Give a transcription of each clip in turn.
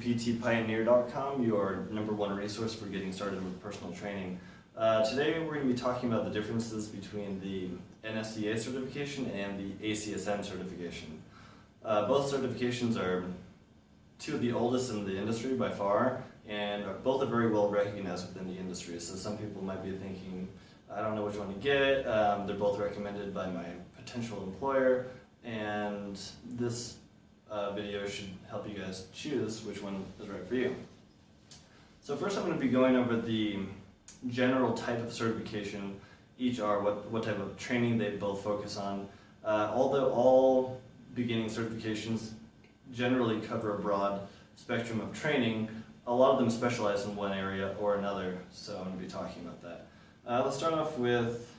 PTPTPioneer.com, your #1 resource for getting started with personal training. Today we're going to be talking about the differences between the NSCA certification and the ASCM certification. Both certifications are two of the oldest in the industry by far, and both are very well recognized within the industry. So some people might be thinking, I don't know which one to get. They're both recommended by my potential employer, and this video should help you guys choose which one is right for you. So first I'm going to be going over the general type of certification each are, what type of training they both focus on. Although all beginning certifications generally cover a broad spectrum of training, a lot of them specialize in one area or another, so I'm going to be talking about that. Let's start off with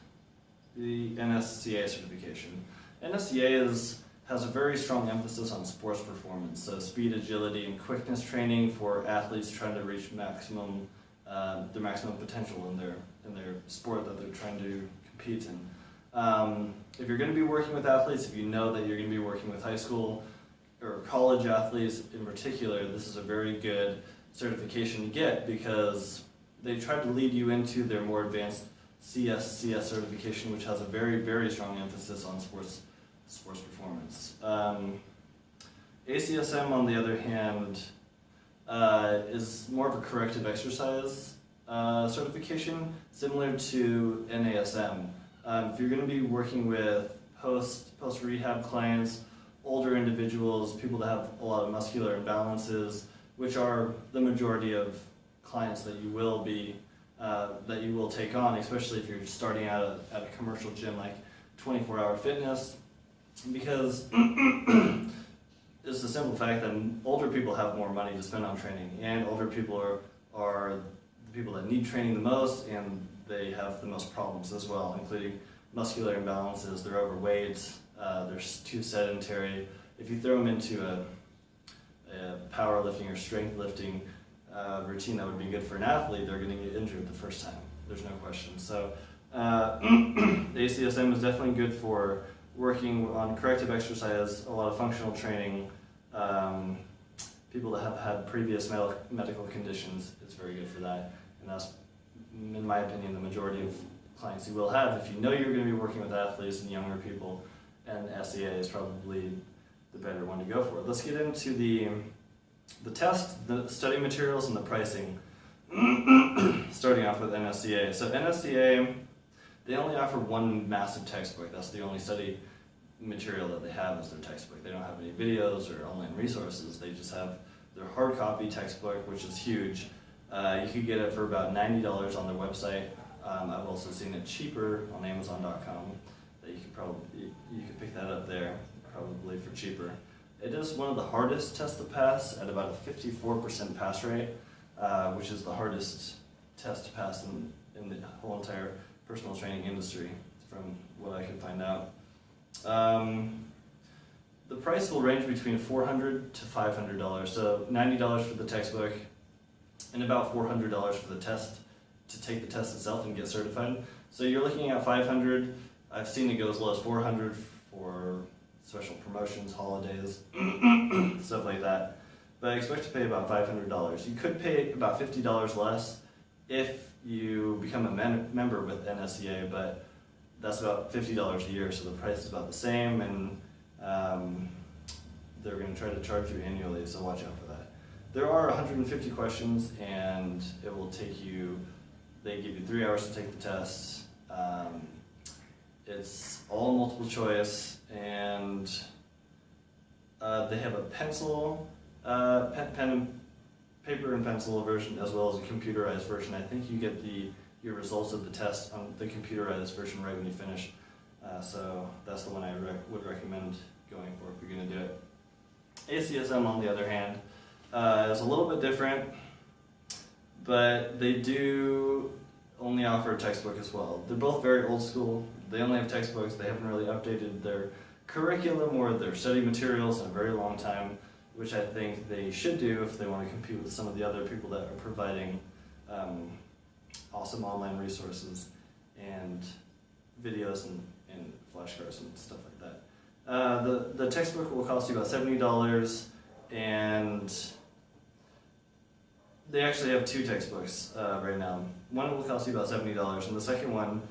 the NSCA certification. NSCA has a very strong emphasis on sports performance, so speed, agility, and quickness training for athletes trying to reach their maximum potential in their sport that they're trying to compete in. If you're going to be working with athletes, if you know that you're going to be working with high school or college athletes in particular, this is a very good certification to get because they try to lead you into their more advanced CS certification, which has a very, very strong emphasis on sports performance. ASCM, on the other hand, is more of a corrective exercise certification, similar to NASM. If you're going to be working with post-rehab clients, older individuals, people that have a lot of muscular imbalances, which are the majority of clients that you will take on, especially if you're starting out at a commercial gym like 24-Hour Fitness, because it's the simple fact that older people have more money to spend on training, and older people are the people that need training the most, and they have the most problems as well, including muscular imbalances, they're overweight, they're too sedentary. If you throw them into a powerlifting or strength lifting routine that would be good for an athlete, they're going to get injured the first time. There's no question. So ASCM is definitely good for working on corrective exercise, a lot of functional training, people that have had previous medical conditions, it's very good for that. And that's, in my opinion, the majority of clients you will have. If you know you're going to be working with athletes and younger people, and SCA is probably the better one to go for. Let's get into the test, the study materials, and the pricing. Starting off with NSCA. So NSCA, they only offer one massive textbook. That's the only study material that they have is their textbook. They don't have any videos or online resources. They just have their hard copy textbook, which is huge. You could get it for about $90 on their website. I've also seen it cheaper on Amazon.com. That you could pick that up there, probably for cheaper. It is one of the hardest tests to pass at about a 54% pass rate, which is the hardest test to pass in the whole entire personal training industry, from what I could find out. The price will range between $400 to $500, so $90 for the textbook and about $400 for the test, to take the test itself and get certified. So you're looking at $500. I've seen it go as low as $400 for special promotions, holidays, stuff like that. But I expect to pay about $500. You could pay about $50 less if you become a member with NSCA, but that's about $50 a year, so the price is about the same, and they're going to try to charge you annually, so watch out for that. There are 150 questions, and it will take you, they give you 3 hours to take the test. It's all multiple choice, and they have a pencil, paper and pencil version, as well as a computerized version. I think you get your results of the test on the computerized version right when you finish. So that's the one I would recommend going for if you're going to do it. ASCM, on the other hand, is a little bit different, but they do only offer a textbook as well. They're both very old school. They only have textbooks. They haven't really updated their curriculum or their study materials in a very long time, which I think they should do if they want to compete with some of the other people that are providing awesome online resources and videos and flashcards and stuff like that. The textbook will cost you about $70, and they actually have two textbooks right now. One will cost you about $70, and the second one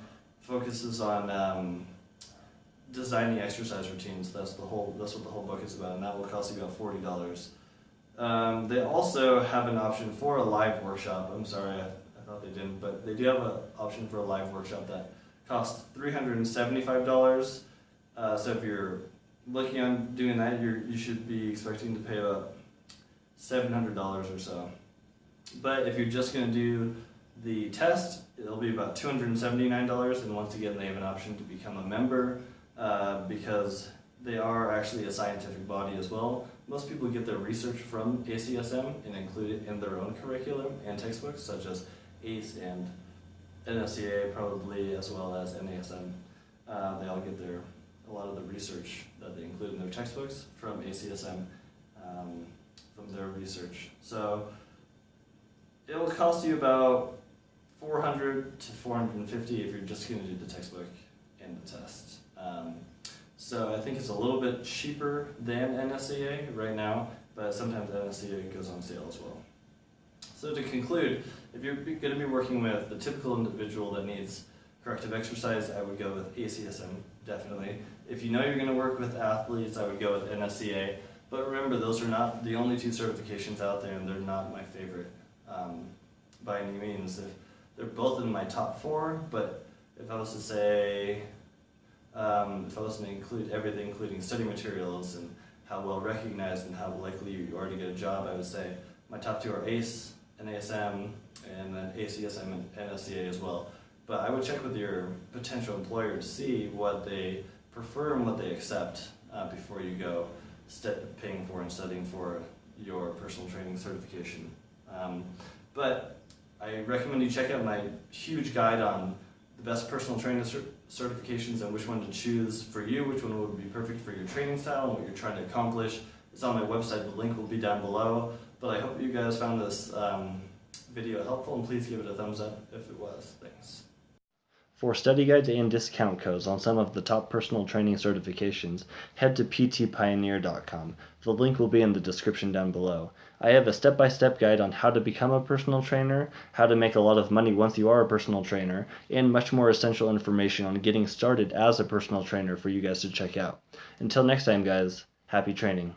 focuses on designing exercise routines. That's what the whole book is about, and that will cost you about $40. They also have an option for a live workshop. I'm sorry, I thought they didn't, but they do have an option for a live workshop that costs $375. So if you're looking on doing that, you should be expecting to pay about $700 or so. But if you're just going to do the test, it'll be about $279, and once again they have an option to become a member because they are actually a scientific body as well. Most people get their research from ACSM and include it in their own curriculum and textbooks, such as ACE and NSCA probably, as well as NASM. They all get a lot of the research that they include in their textbooks from ACSM, from their research. So it will cost you about $400 to $450 if you're just going to do the textbook and the test. So I think it's a little bit cheaper than NSCA right now, but sometimes NSCA goes on sale as well. So to conclude, if you're going to be working with the typical individual that needs corrective exercise, I would go with ACSM, definitely. If you know you're going to work with athletes, I would go with NSCA. But remember, those are not the only two certifications out there, and they're not my favorite by any means. They're both in my top 4, but if I was to say, if I was to include everything, including study materials and how well recognized and how likely you are to get a job, I would say my top 2 are ACE, NASM, and then ACSM and NSCA as well. But I would check with your potential employer to see what they prefer and what they accept before you go paying for and studying for your personal training certification. But I recommend you check out my huge guide on the best personal training certifications and which one to choose for you, which one would be perfect for your training style and what you're trying to accomplish. It's on my website, the link will be down below. But I hope you guys found this video helpful, and please give it a thumbs up if it was. Thanks. For study guides and discount codes on some of the top personal training certifications, head to ptpioneer.com. The link will be in the description down below. I have a step-by-step guide on how to become a personal trainer, how to make a lot of money once you are a personal trainer, and much more essential information on getting started as a personal trainer for you guys to check out. Until next time, guys, happy training.